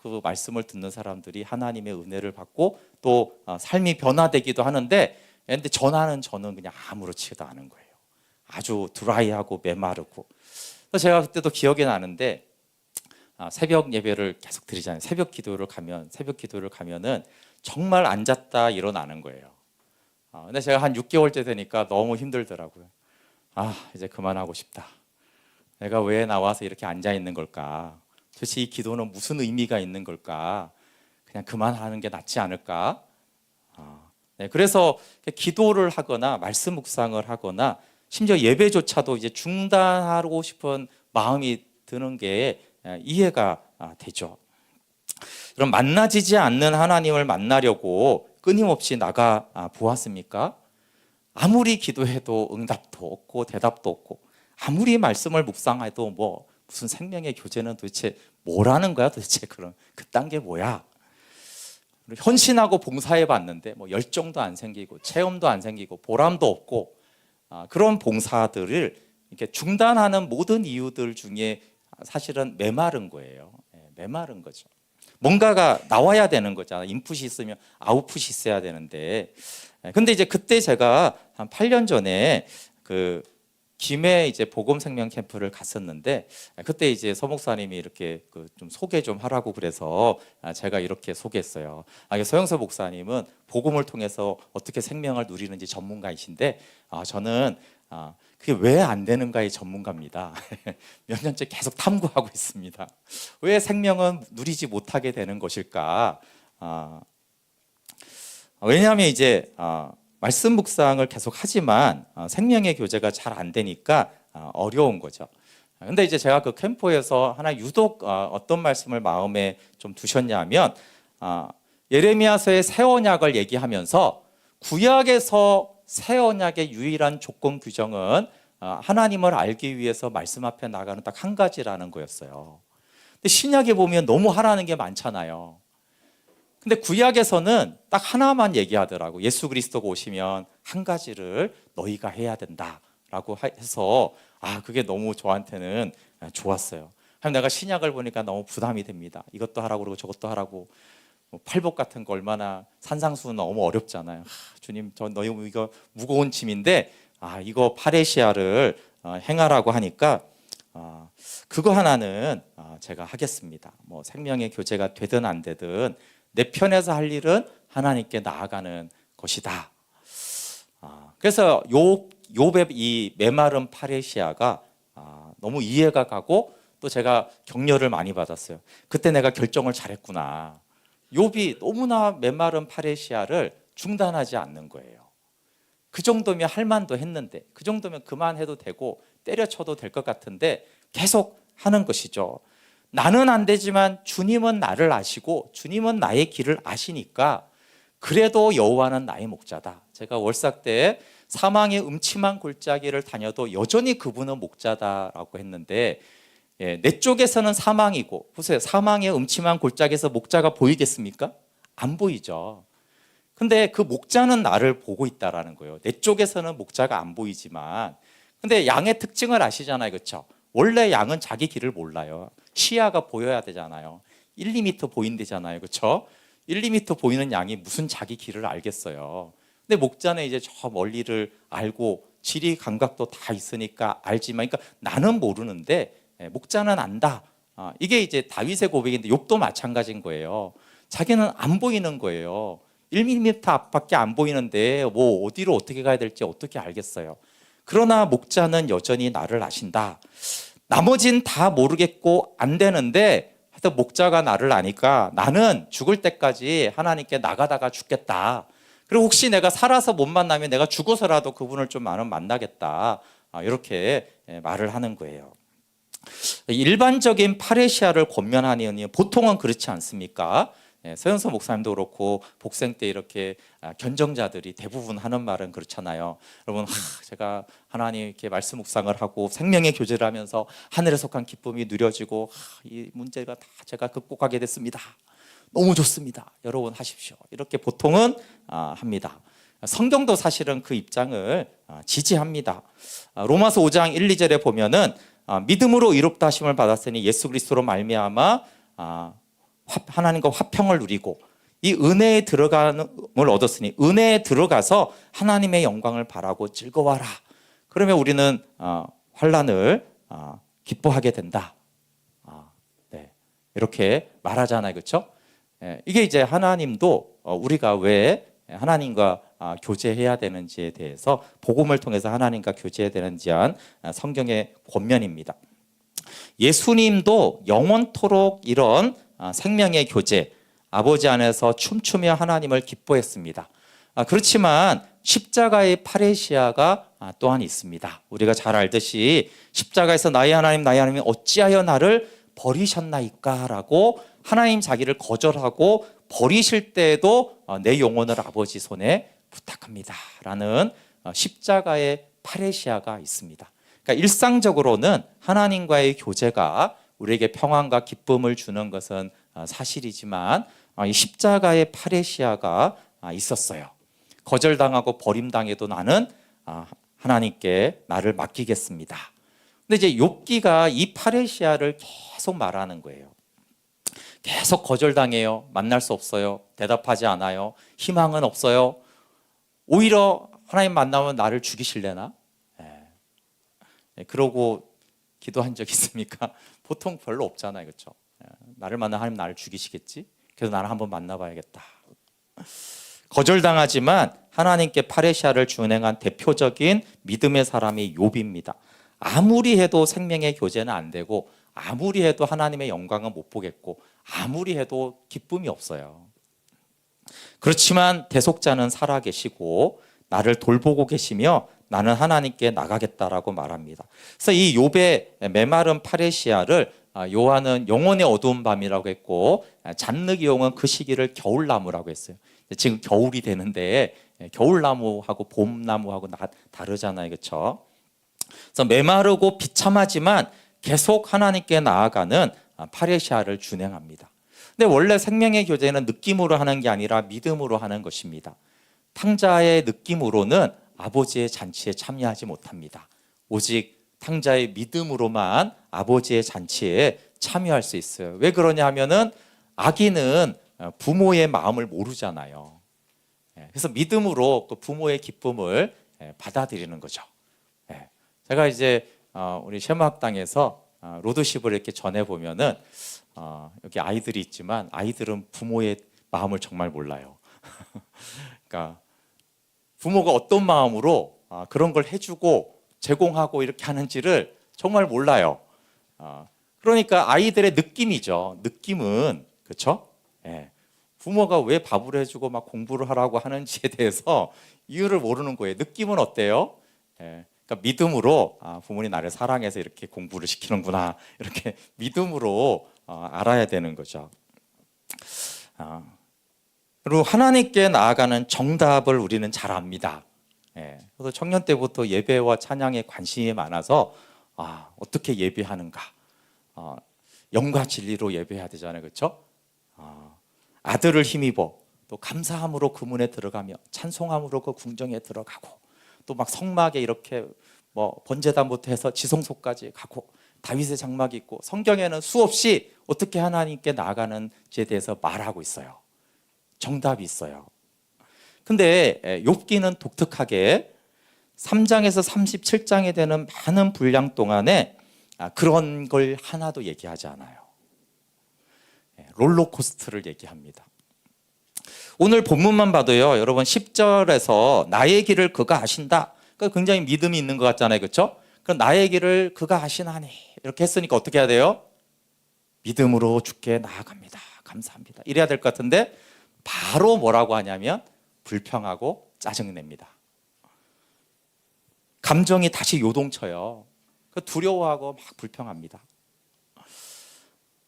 그 말씀을 듣는 사람들이 하나님의 은혜를 받고 또 삶이 변화되기도 하는데, 근데 전하는 저는 그냥 아무렇지도 않은 거예요. 아주 드라이하고 메마르고. 그래서 제가 그때도 기억이 나는데, 새벽 예배를 계속 드리잖아요. 새벽 기도를 가면은 정말 앉았다 일어나는 거예요. 근데 제가 한 6개월째 되니까 너무 힘들더라고요. 이제 그만하고 싶다. 내가 왜 나와서 이렇게 앉아 있는 걸까? 도대체 이 기도는 무슨 의미가 있는 걸까? 그냥 그만하는 게 낫지 않을까? 그래서 기도를 하거나 말씀 묵상을 하거나 심지어 예배조차도 이제 중단하고 싶은 마음이 드는 게 이해가 되죠. 그럼 만나지지 않는 하나님을 만나려고 끊임없이 나가 보았습니까? 아무리 기도해도 응답도 없고 대답도 없고, 아무리 말씀을 묵상해도 무슨 생명의 교제는 도대체 뭐라는 거야? 도대체 그딴 게 뭐야? 헌신하고 봉사해 봤는데 열정도 안 생기고 체험도 안 생기고 보람도 없고, 그런 봉사들을 이렇게 중단하는 모든 이유들 중에 사실은 메마른 거예요. 메마른 거죠. 뭔가가 나와야 되는 거잖아요. 인풋이 있으면 아웃풋이 있어야 되는데. 근데 이제 그때 제가 한 8년 전에 그 김해 이제 복음 생명 캠프를 갔었는데, 그때 이제 서 목사님이 이렇게 좀 소개 좀 하라고 그래서 제가 이렇게 소개했어요. 서영서 목사님은 복음을 통해서 어떻게 생명을 누리는지 전문가이신데, 저는 그게 왜 안 되는가의 전문가입니다. 몇 년째 계속 탐구하고 있습니다. 왜 생명은 누리지 못하게 되는 것일까? 왜냐하면 이제 말씀 묵상을 계속 하지만 생명의 교제가 잘 안 되니까 어려운 거죠. 근데 이제 제가 그 캠프에서 하나 유독 어떤 말씀을 마음에 좀 두셨냐면, 예레미야서의 새 언약을 얘기하면서 구약에서 새 언약의 유일한 조건 규정은 하나님을 알기 위해서 말씀 앞에 나가는 딱 한 가지라는 거였어요. 근데 신약에 보면 너무 하라는 게 많잖아요. 근데 구약에서는 딱 하나만 얘기하더라고. 예수 그리스도가 오시면 한 가지를 너희가 해야 된다라고 해서 그게 너무 저한테는 좋았어요. 내가 신약을 보니까 너무 부담이 됩니다. 이것도 하라고 그러고 저것도 하라고. 팔복 같은 거 얼마나, 산상수는 너무 어렵잖아요. 주님, 저 너무 이거 무거운 짐인데 이거 파레시아를 행하라고 하니까 그거 하나는 제가 하겠습니다. 생명의 교제가 되든 안 되든 내 편에서 할 일은 하나님께 나아가는 것이다. 그래서 욥의 이 메마른 파레시아가 너무 이해가 가고, 또 제가 격려를 많이 받았어요. 그때 내가 결정을 잘했구나. 욥이 너무나 메마른 파레시아를 중단하지 않는 거예요. 그 정도면 할 만도 했는데, 그 정도면 그만해도 되고 때려쳐도 될 것 같은데 계속 하는 것이죠. 나는 안 되지만 주님은 나를 아시고 주님은 나의 길을 아시니까 그래도 여호와는 나의 목자다. 제가 월삭 때 사망의 음침한 골짜기를 다녀도 여전히 그분은 목자다라고 했는데, 내 쪽에서는 사망이고, 보세요, 사망의 음침한 골짜기에서 목자가 보이겠습니까? 안 보이죠. 근데 그 목자는 나를 보고 있다라는 거예요. 내 쪽에서는 목자가 안 보이지만, 근데 양의 특징을 아시잖아요, 그렇죠? 원래 양은 자기 길을 몰라요. 시야가 보여야 되잖아요. 1, 2m 보인대잖아요. 그렇죠? 1, 2m 보이는 양이 무슨 자기 길을 알겠어요. 근데 목자는 이제 저 멀리를 알고 지리 감각도 다 있으니까 알지만, 그러니까 나는 모르는데 목자는 안다. 이게 이제 다윗의 고백인데 욥도 마찬가지인 거예요. 자기는 안 보이는 거예요. 1mm 앞밖에 안 보이는데 뭐 어디로 어떻게 가야 될지 어떻게 알겠어요. 그러나 목자는 여전히 나를 아신다. 나머진 다 모르겠고 안 되는데 하여튼 목자가 나를 아니까 나는 죽을 때까지 하나님께 나가다가 죽겠다. 그리고 혹시 내가 살아서 못 만나면 내가 죽어서라도 그분을 좀 만나겠다. 이렇게 말을 하는 거예요. 일반적인 파레시아를 권면하니 보통은 그렇지 않습니까? 서현서 목사님도 그렇고 복생 때 이렇게 견정자들이 대부분 하는 말은 그렇잖아요. 여러분, 제가 하나님 이렇게 말씀 묵상을 하고 생명의 교제를 하면서 하늘에 속한 기쁨이 누려지고 이 문제가 다 제가 극복하게 됐습니다. 너무 좋습니다. 여러분 하십시오. 이렇게 보통은 합니다. 성경도 사실은 그 입장을 지지합니다. 로마서 5장 1, 2절에 보면은 믿음으로 의롭다 하심을 받았으니 예수 그리스도로 말미암아 하나님과 화평을 누리고 이 은혜에 들어감을 얻었으니 은혜에 들어가서 하나님의 영광을 바라고 즐거워하라. 그러면 우리는 환난을 기뻐하게 된다. 네. 이렇게 말하잖아요. 그렇죠? 이게 이제 하나님도 우리가 왜 하나님과 교제해야 되는지에 대해서 복음을 통해서 하나님과 교제해야 되는지 한 성경의 권면입니다. 예수님도 영원토록 이런 생명의 교제, 아버지 안에서 춤추며 하나님을 기뻐했습니다. 그렇지만 십자가의 파레시아가 또한 있습니다. 우리가 잘 알듯이 십자가에서 나의 하나님 나의 하나님이 어찌하여 나를 버리셨나이까 라고 하나님 자기를 거절하고 버리실 때에도 내 영혼을 아버지 손에 부탁합니다 라는 십자가의 파레시아가 있습니다. 그러니까 일상적으로는 하나님과의 교제가 우리에게 평안과 기쁨을 주는 것은 사실이지만 이 십자가의 파레시아가 있었어요. 거절당하고 버림당해도 나는 하나님께 나를 맡기겠습니다. 근데 이제 욥기가 이 파레시아를 계속 말하는 거예요. 계속 거절당해요. 만날 수 없어요. 대답하지 않아요. 희망은 없어요. 오히려 하나님 만나면 나를 죽이실래나? 그러고 기도한 적 있습니까? 보통 별로 없잖아요. 그렇죠? 나를 만나 하나님 나를 죽이시겠지? 그래서 나를 한번 만나봐야겠다. 거절당하지만 하나님께 파레시아를 준행한 대표적인 믿음의 사람이 욥입니다. 아무리 해도 생명의 교제는 안 되고 아무리 해도 하나님의 영광은 못 보겠고 아무리 해도 기쁨이 없어요. 그렇지만 대속자는 살아계시고 나를 돌보고 계시며 나는 하나님께 나가겠다라고 말합니다. 그래서 이 욥의 메마른 파레시아를 요한은 영혼의 어두운 밤이라고 했고 잔느기 용은 그 시기를 겨울나무라고 했어요. 지금 겨울이 되는데 겨울나무하고 봄나무하고 다르잖아요. 그렇죠? 그래서 메마르고 비참하지만 계속 하나님께 나아가는 파레시아를 준행합니다. 근데 원래 생명의 교제는 느낌으로 하는 게 아니라 믿음으로 하는 것입니다. 탕자의 느낌으로는 아버지의 잔치에 참여하지 못합니다. 오직 탕자의 믿음으로만 아버지의 잔치에 참여할 수 있어요. 왜 그러냐 하면은 아기는 부모의 마음을 모르잖아요. 그래서 믿음으로 또 부모의 기쁨을 받아들이는 거죠. 제가 이제 우리 쉐마학당에서 로드십을 이렇게 전해 보면은 여기 아이들이 있지만 아이들은 부모의 마음을 정말 몰라요. 그러니까 부모가 어떤 마음으로 그런 걸 해주고 제공하고 이렇게 하는지를 정말 몰라요. 그러니까 아이들의 느낌이죠. 느낌은 그렇죠? 부모가 왜 밥을 해주고 막 공부를 하라고 하는지에 대해서 이유를 모르는 거예요. 느낌은 어때요? 그러니까 믿음으로 부모님 나를 사랑해서 이렇게 공부를 시키는구나 이렇게 믿음으로 알아야 되는 거죠. 그리고 하나님께 나아가는 정답을 우리는 잘 압니다. 그래서 청년 때부터 예배와 찬양에 관심이 많아서 어떻게 예배하는가, 영과 진리로 예배해야 되잖아요, 그렇죠? 아들을 힘입어 또 감사함으로 그 문에 들어가며 찬송함으로 그 궁정에 들어가고 또 막 성막에 이렇게 뭐 번제단부터 해서 지성소까지 가고 다윗의 장막이 있고 성경에는 수없이 어떻게 하나님께 나아가는지에 대해서 말하고 있어요. 정답이 있어요. 근데 욥기는 독특하게 3장에서 37장에 되는 많은 분량 동안에 그런 걸 하나도 얘기하지 않아요. 롤러코스터를 얘기합니다. 오늘 본문만 봐도요, 여러분 10절에서 나의 길을 그가 아신다. 그러니까 굉장히 믿음이 있는 것 같잖아요, 그렇죠? 그럼 나의 길을 그가 아시나니 이렇게 했으니까 어떻게 해야 돼요? 믿음으로 주께 나아갑니다. 감사합니다. 이래야 될 것 같은데 바로 뭐라고 하냐면 불평하고 짜증냅니다. 감정이 다시 요동쳐요. 두려워하고 막 불평합니다.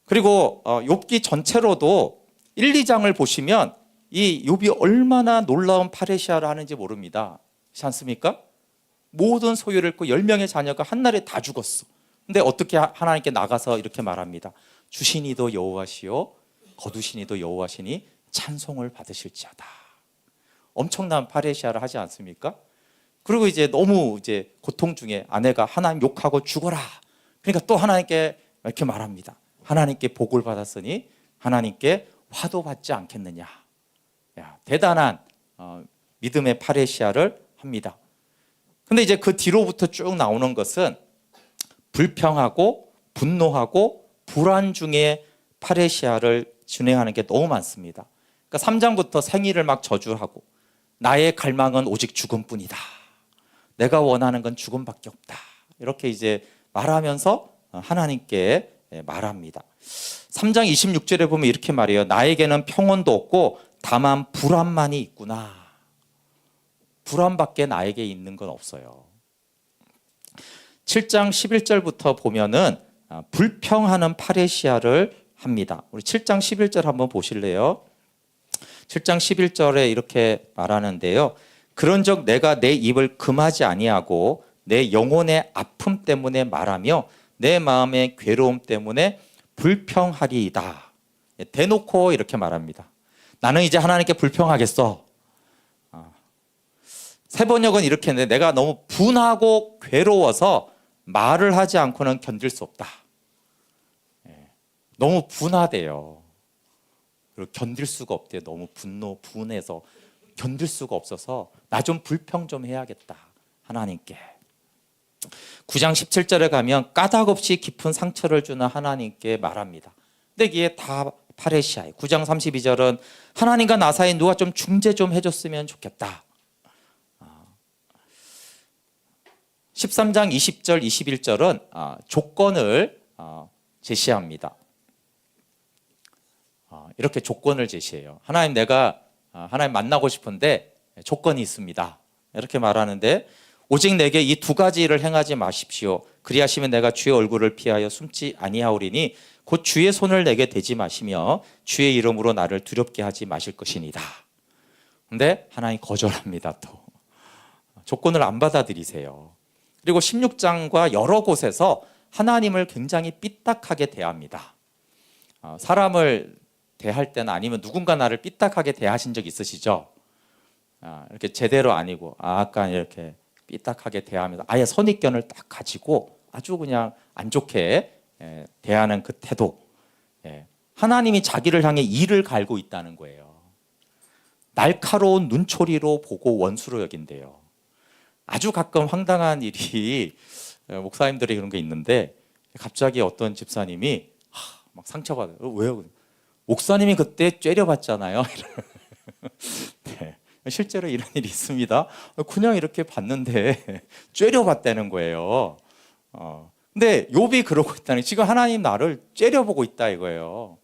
그리고 욥기 전체로도 1, 2장을 보시면 이 욥이 얼마나 놀라운 파레시아를 하는지 모릅니다. 그렇지 않습니까? 모든 소유를 잃고 10명의 자녀가 한날에 다 죽었어. 근데 어떻게 하나님께 나가서 이렇게 말합니다. 주시니도 여호와시요 거두시니도 여호와시니 찬송을 받으실지어다. 엄청난 파레시아를 하지 않습니까? 그리고 이제 너무 이제 고통 중에 아내가 하나님 욕하고 죽어라. 그러니까 또 하나님께 이렇게 말합니다. 하나님께 복을 받았으니 하나님께 화도 받지 않겠느냐. 대단한 믿음의 파레시아를 합니다. 근데 이제 그 뒤로부터 쭉 나오는 것은 불평하고 분노하고 불안 중에 파레시아를 진행하는 게 너무 많습니다. 그러니까 3장부터 생일을 막 저주하고 나의 갈망은 오직 죽음뿐이다. 내가 원하는 건 죽음밖에 없다. 이렇게 이제 말하면서 하나님께 말합니다. 3장 26절에 보면 이렇게 말해요. 나에게는 평온도 없고 다만 불안만이 있구나. 불안밖에 나에게 있는 건 없어요. 7장 11절부터 보면은 불평하는 파레시아를 합니다. 우리 7장 11절 한번 보실래요? 7장 11절에 이렇게 말하는데요. 그런즉 내가 내 입을 금하지 아니하고 내 영혼의 아픔 때문에 말하며 내 마음의 괴로움 때문에 불평하리이다. 대놓고 이렇게 말합니다. 나는 이제 하나님께 불평하겠어. 세번역은 이렇게 했는데 내가 너무 분하고 괴로워서 말을 하지 않고는 견딜 수 없다. 너무 분하대요. 그리고 견딜 수가 없대요. 너무 분해서 견딜 수가 없어서 나 좀 불평 좀 해야겠다. 하나님께. 9장 17절에 가면 까닭없이 깊은 상처를 주는 하나님께 말합니다. 근데 이게 다 파레시아예요. 9장 32절은 하나님과 나 사이에 누가 좀 중재 좀 해줬으면 좋겠다. 13장 20절 21절은 조건을 제시합니다. 이렇게 조건을 제시해요. 하나님 내가 하나님 만나고 싶은데 조건이 있습니다. 이렇게 말하는데 오직 내게 이 두 가지를 행하지 마십시오. 그리하시면 내가 주의 얼굴을 피하여 숨지 아니하오리니 곧 주의 손을 내게 대지 마시며 주의 이름으로 나를 두렵게 하지 마실 것이니다. 근데 하나님 거절합니다. 또 조건을 안 받아들이세요. 그리고 16장과 여러 곳에서 하나님을 굉장히 삐딱하게 대합니다. 사람을 대할 때나 아니면 누군가 나를 삐딱하게 대하신 적 있으시죠? 이렇게 제대로 아니고 아까 이렇게 삐딱하게 대하면서 아예 선입견을 딱 가지고 아주 그냥 안 좋게 대하는 그 태도. 하나님이 자기를 향해 이를 갈고 있다는 거예요. 날카로운 눈초리로 보고 원수로 여긴대요. 아주 가끔 황당한 일이 목사님들이 그런 게 있는데 갑자기 어떤 집사님이 막 상처받아요. 왜요? 목사님이 그때 째려봤잖아요. 네, 실제로 이런 일이 있습니다. 그냥 이렇게 봤는데 째려봤다는 거예요. 근데 욥이 그러고 있다니 지금 하나님 나를 째려보고 있다 이거예요.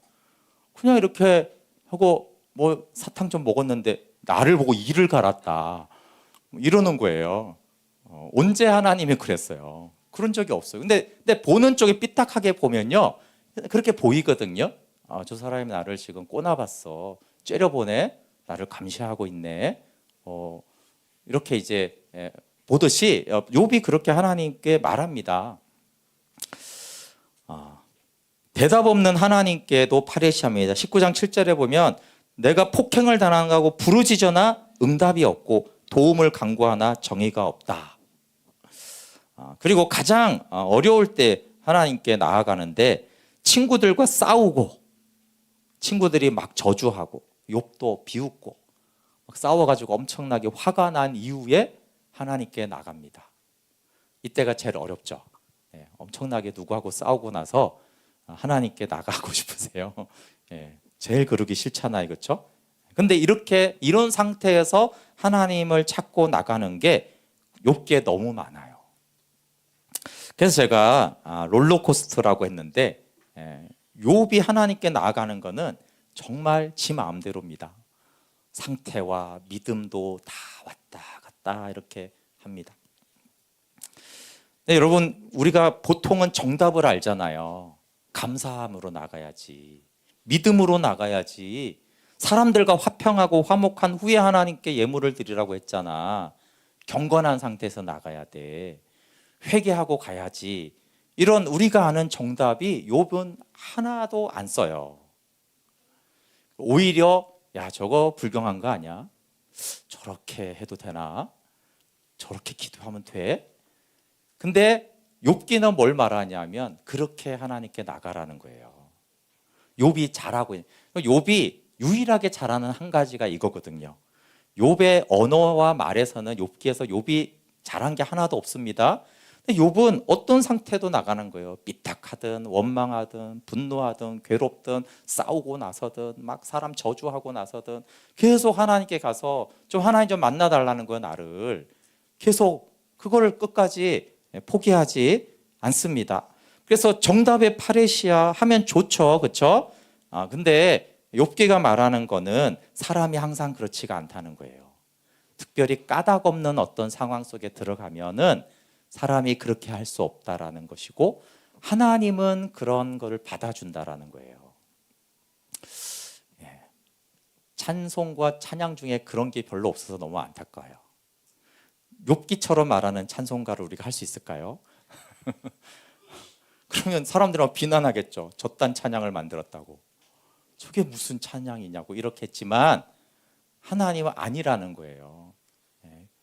그냥 이렇게 하고 뭐 사탕 좀 먹었는데 나를 보고 이를 갈았다 이러는 거예요. 언제 하나님이 그랬어요? 그런 적이 없어요. 근데 보는 쪽에 삐딱하게 보면요 그렇게 보이거든요. 저 사람이 나를 지금 꼬나봤어. 째려보네. 나를 감시하고 있네. 이렇게 이제 보듯이 욥이 그렇게 하나님께 말합니다. 대답 없는 하나님께도 파레시아입니다. 19장 7절에 보면 내가 폭행을 당하고 부르짖으나 응답이 없고 도움을 간구하나 정의가 없다. 그리고 가장 어려울 때 하나님께 나아가는데 친구들과 싸우고 친구들이 막 저주하고 욥도 비웃고 막 싸워가지고 엄청나게 화가 난 이후에 하나님께 나갑니다. 이때가 제일 어렵죠. 예, 엄청나게 누구하고 싸우고 나서 하나님께 나가고 싶으세요. 예, 제일 그러기 싫잖아요, 그렇죠? 근데 이런 상태에서 하나님을 찾고 나가는 게 욥기에 너무 많아요. 그래서 제가 롤러코스터라고 했는데 욥이 하나님께 나아가는 거는 정말 지 마음대로입니다. 상태와 믿음도 다 왔다 갔다 이렇게 합니다. 네, 여러분, 우리가 보통은 정답을 알잖아요. 감사함으로 나가야지, 믿음으로 나가야지, 사람들과 화평하고 화목한 후에 하나님께 예물을 드리라고 했잖아. 경건한 상태에서 나가야 돼, 회개하고 가야지. 이런 우리가 아는 정답이 욥은 하나도 안 써요. 오히려 야, 저거 불경한 거 아니야? 저렇게 해도 되나? 저렇게 기도하면 돼? 근데 욥기는 뭘 말하냐면 그렇게 하나님께 나가라는 거예요. 욥이 잘하고 있는, 욥이 유일하게 잘하는 한 가지가 이거거든요. 욥의 언어와 말에서는 욥기에서 욥이 잘한 게 하나도 없습니다. 근데 욥은 어떤 상태도 나가는 거예요. 삐딱하든 원망하든 분노하든 괴롭든 싸우고 나서든 막 사람 저주하고 나서든 계속 하나님께 가서 좀 하나님 좀 만나달라는 거예요. 나를 계속 그거를 끝까지 포기하지 않습니다. 그래서 정답의 파레시아 하면 좋죠, 그렇죠? 근데 욥기가 말하는 거는 사람이 항상 그렇지가 않다는 거예요. 특별히 까닭 없는 어떤 상황 속에 들어가면은 사람이 그렇게 할 수 없다라는 것이고 하나님은 그런 거를 받아준다라는 거예요. 찬송과 찬양 중에 그런 게 별로 없어서 너무 안타까워요. 욥기처럼 말하는 찬송가를 우리가 할 수 있을까요? 그러면 사람들은 비난하겠죠. 저딴 찬양을 만들었다고. 저게 무슨 찬양이냐고 이렇게 했지만 하나님은 아니라는 거예요.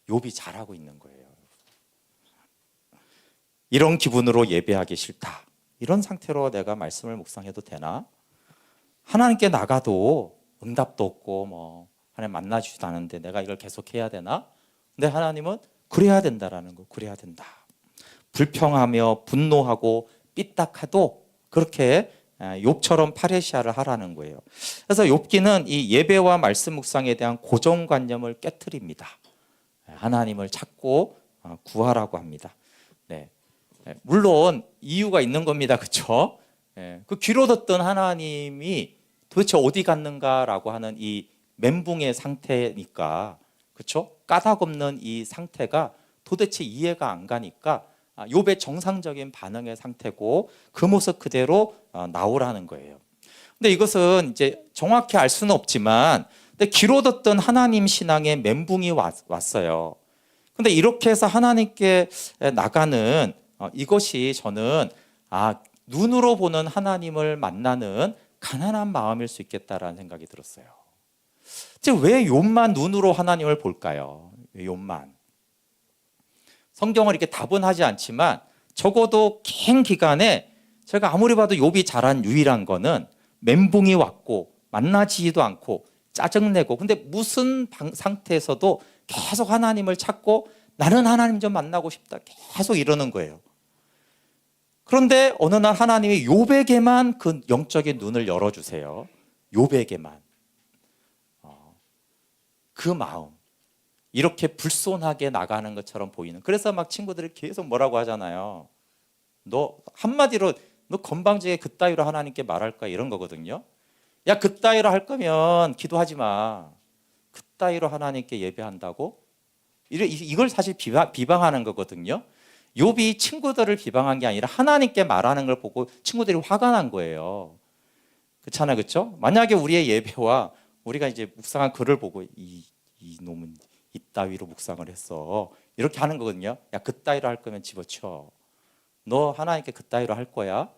욥이 잘하고 있는 거예요. 이런 기분으로 예배하기 싫다, 이런 상태로 내가 말씀을 묵상해도 되나? 하나님께 나가도 응답도 없고 하나님 만나주지도 않는데 내가 이걸 계속 해야 되나? 근데 하나님은 그래야 된다라는 거. 그래야 된다. 불평하며 분노하고 삐딱해도 그렇게 욥처럼 파레시아를 하라는 거예요. 그래서 욥기는 이 예배와 말씀 묵상에 대한 고정관념을 깨트립니다. 하나님을 찾고 구하라고 합니다. 네. 물론 이유가 있는 겁니다. 그렇죠? 그 귀로 듣던 하나님이 도대체 어디 갔는가라고 하는 이 멘붕의 상태니까, 그렇죠? 까닭 없는 이 상태가 도대체 이해가 안 가니까 욥의 정상적인 반응의 상태고 그 모습 그대로 나오라는 거예요. 근데 이것은 이제 정확히 알 수는 없지만 근데 귀로 듣던 하나님 신앙의 멘붕이 왔어요. 근데 이렇게 해서 하나님께 나가는 이것이 저는 눈으로 보는 하나님을 만나는 가난한 마음일 수 있겠다라는 생각이 들었어요. 왜 욥만 눈으로 하나님을 볼까요? 왜 욥만? 성경을 이렇게 답은 하지 않지만 적어도 긴 기간에 제가 아무리 봐도 욥이 잘한 유일한 거는 멘붕이 왔고 만나지도 않고 짜증내고, 근데 무슨 상태에서도 계속 하나님을 찾고 나는 하나님 좀 만나고 싶다 계속 이러는 거예요. 그런데 어느 날 하나님이 욥에게만 그 영적인 눈을 열어주세요. 욥에게만. 그 마음, 이렇게 불손하게 나가는 것처럼 보이는. 그래서 막 친구들이 계속 뭐라고 하잖아요. 너 한마디로 너 건방지게 그따위로 하나님께 말할 거야, 이런 거거든요. 야, 그따위로 할 거면 기도하지 마. 그따위로 하나님께 예배한다고? 이걸 사실 비방하는 거거든요. 욥이 친구들을 비방한 게 아니라 하나님께 말하는 걸 보고 친구들이 화가 난 거예요. 그렇잖아요, 그렇죠? 만약에 우리의 예배와 우리가 이제 묵상한 글을 보고 이 놈은 이따위로 묵상을 했어, 이렇게 하는 거거든요. 야, 그따위로 할 거면 집어쳐. 너 하나님께 그따위로 할 거야?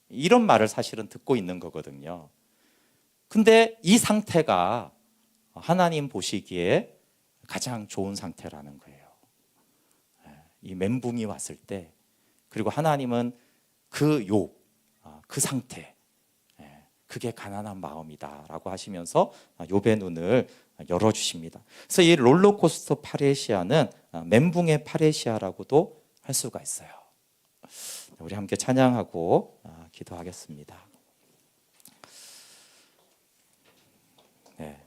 이런 말을 사실은 듣고 있는 거거든요. 근데 이 상태가 하나님 보시기에 가장 좋은 상태라는 거예요. 이 멘붕이 왔을 때, 그리고 하나님은 그 욥, 그 상태, 그게 가난한 마음이다라고 하시면서 욥의 눈을 열어주십니다. 그래서 이 롤러코스터 파레시아는 멘붕의 파레시아라고도 할 수가 있어요. 우리 함께 찬양하고 기도하겠습니다. 네.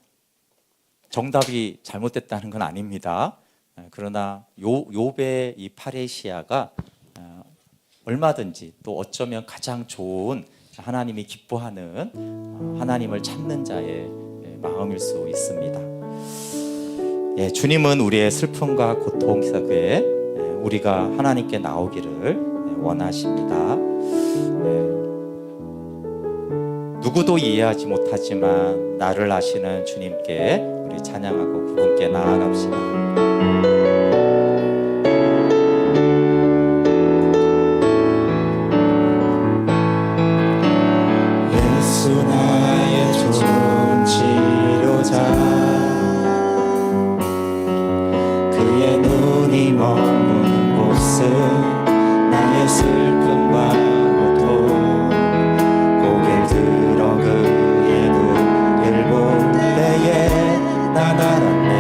정답이 잘못됐다는 건 아닙니다. 그러나 욥의 이 파레시아가 얼마든지 또 어쩌면 가장 좋은 하나님이 기뻐하는 하나님을 찾는 자의 마음일 수 있습니다. 주님은 우리의 슬픔과 고통 속에 우리가 하나님께 나오기를 원하십니다. 누구도 이해하지 못하지만 나를 아시는 주님께 우리 찬양하고 그분께 나아갑시다. 머무는 곳은 나의 슬픔과 고통 고개를 들어 그의 눈을 볼 때에 난 알았네.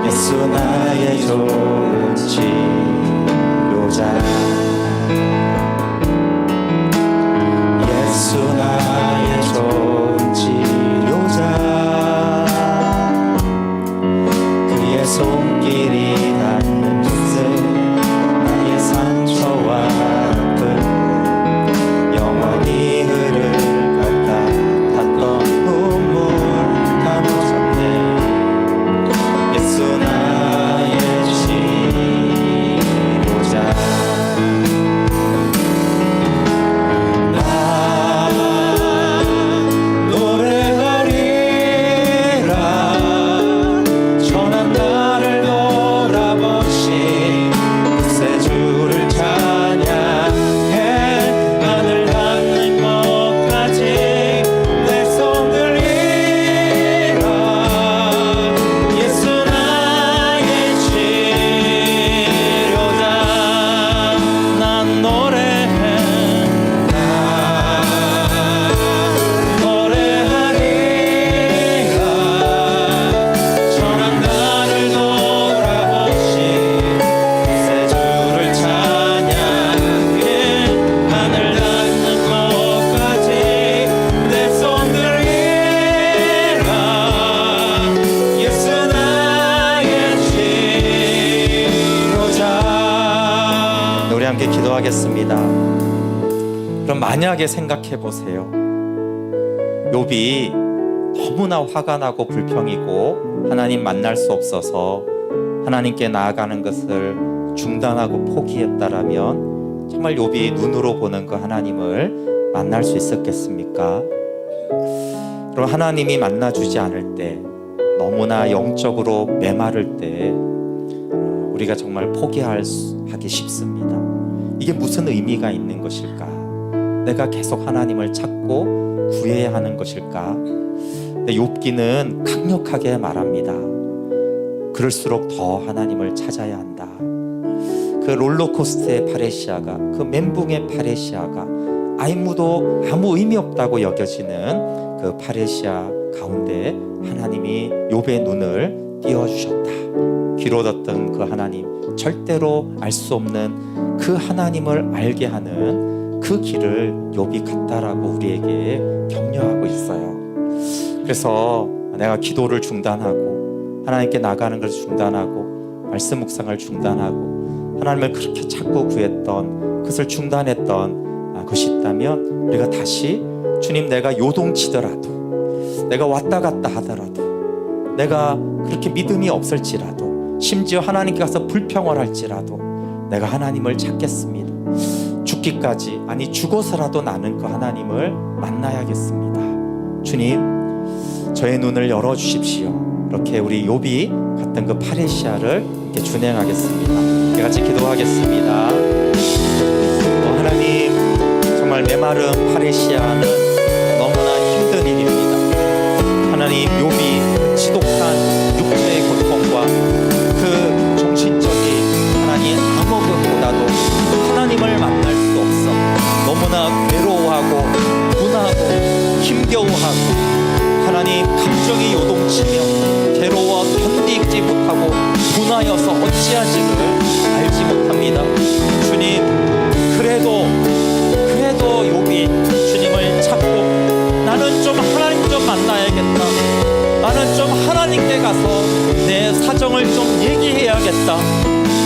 예수 나의 좋은 치료자, 예수 나의 좋은 치료자, 그의 손길이 닿는 곳은 나의 상처와 아픔 영원히 흐를 같았던 눈물 다 묻었네. 예수 나의 치료자, 나 노래하리라. 전한 나를 돌아보신 그새 주를 찬양해. 하늘 닿는 곳까지 내 손 들리라. 예수 나의 치료자, 난 노래해. 나 노래하리라. 전한 나를 돌아보신 새 주를 찬양해. 하늘 닿는 곳까지 내 손 들리라. 예수 나의 치료자. 우리 함께 기도하겠습니다. 그럼 만약에 생각해 보세요. 욥이 너무나 화가 나고 불평이고 하나님 만날 수 없어서 하나님께 나아가는 것을 중단하고 포기했다라면 정말 욥이 눈으로 보는 그 하나님을 만날 수 있었겠습니까? 그럼 하나님이 만나주지 않을 때, 너무나 영적으로 메마를 때 우리가 정말 포기하기 쉽습니다. 이게 무슨 의미가 있는 것일까? 내가 계속 하나님을 찾고 구해야 하는 것일까? 근데 욥기는 강력하게 말합니다. 그럴수록 더 하나님을 찾아야 한다. 그 롤러코스터의 파레시아가, 그 멘붕의 파레시아가 아무 의미 없다고 여겨지는 그 파레시아 가운데 하나님이 욥의 눈을 띄워주셨다. 귀로 듣던 그 하나님, 절대로 알 수 없는 그 하나님을 알게 하는 그 길을 욥이 갔다라고 우리에게 격려하고 있어요. 그래서 내가 기도를 중단하고 하나님께 나가는 것을 중단하고 말씀 묵상을 중단하고 하나님을 그렇게 찾고 구했던 그것을 중단했던 것이 있다면 우리가 다시 주님, 내가 요동치더라도, 내가 왔다 갔다 하더라도, 내가 그렇게 믿음이 없을지라도, 심지어 하나님께 가서 불평을 할지라도 내가 하나님을 찾겠습니다. 죽기까지, 아니 죽어서라도 나는 그 하나님을 만나야겠습니다. 주님, 저의 눈을 열어주십시오. 이렇게 우리 욥이 갔던 그 파레시아를 이렇게 준행하겠습니다. 같이 기도하겠습니다. 하나님, 정말 메마른 파레시아는 너무나 힘든 일입니다. 하나님, 욥이 지독한 육체의 고통과 그 정신적인 하나님 암흑보다도 하나님을 만날 수 없습니다. 어찌하지를 알지 못합니다. 주님, 그래도 욥이 주님을 찾고 나는 좀 하나님 좀 만나야겠다, 나는 좀 하나님께 가서 내 사정을 좀 얘기해야겠다,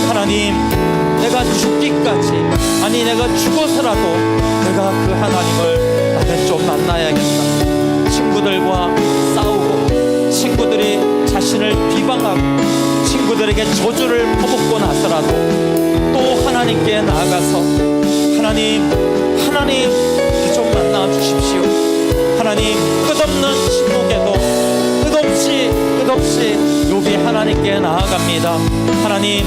하나님 내가 죽기까지, 아니 내가 죽어서라도 내가 그 하나님을 나는 좀 만나야겠다. 친구들과 싸우고 친구들이 자신을 비방하고 친구들에게 저주를 퍼붓고 나서라도 또 하나님께 나아가서 하나님 좀 만나 주십시오. 하나님, 끝없는 침묵에도 끝없이 욥이 하나님께 나아갑니다. 하나님,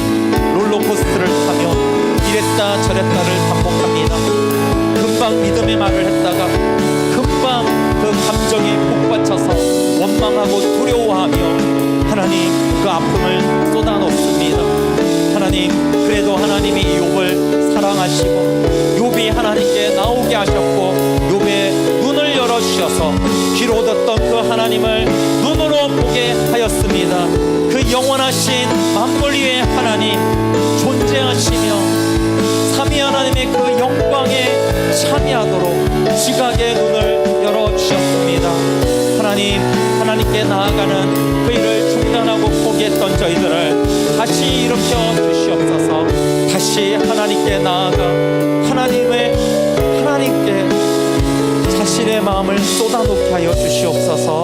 롤러코스터를 타며 이랬다 저랬다를 반복합니다. 금방 믿음의 말을 했다가 금방 그 감정에 복받쳐서 원망하고 두려워하며 하나님 그 아픔을 쏟아놓습니다. 하나님, 그래도 하나님이 욥을 사랑하시고 욥이 하나님께 나오게 하셨고 욥의 눈을 열어주셔서 귀로 듣던 그 하나님을 눈으로 보게 하였습니다. 그 영원하신 만물 위의 하나님 존재하시며 삼위 하나님의 그 영광에 참여하도록 지각의 눈을 열어주셨습니다. 하나님께 나아가는 그 일을 중단하고 포기했던 저희들을 다시 일으켜 주시옵소서. 다시 하나님께 나아가 하나님께 자신의 마음을 쏟아놓게 하여 주시옵소서.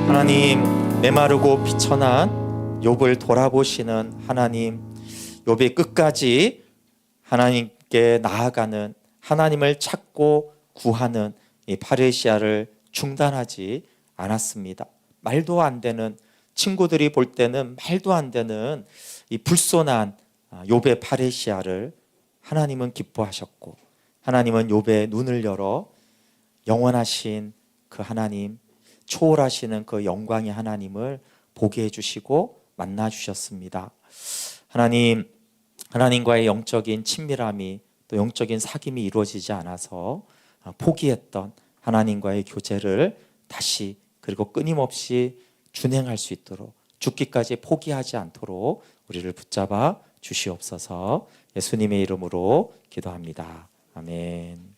하나님, 메마르고 비천한 욥을 돌아보시는 하나님, 욥이 끝까지 하나님께 나아가는, 하나님을 찾고 구하는 이 파르시아를 중단하지 않았습니다. 말도 안 되는, 친구들이 볼 때는 말도 안 되는 이 불손한 욥의 파르시아를 하나님은 기뻐하셨고, 하나님은 욥의 눈을 열어 영원하신 그 하나님, 초월하시는 그 영광의 하나님을 보게 해주시고 만나 주셨습니다. 하나님과의 영적인 친밀함이, 또 영적인 사귐이 이루어지지 않아서 포기했던 하나님과의 교제를 다시 그리고 끊임없이 준행할 수 있도록, 죽기까지 포기하지 않도록 우리를 붙잡아 주시옵소서. 예수님의 이름으로 기도합니다. 아멘.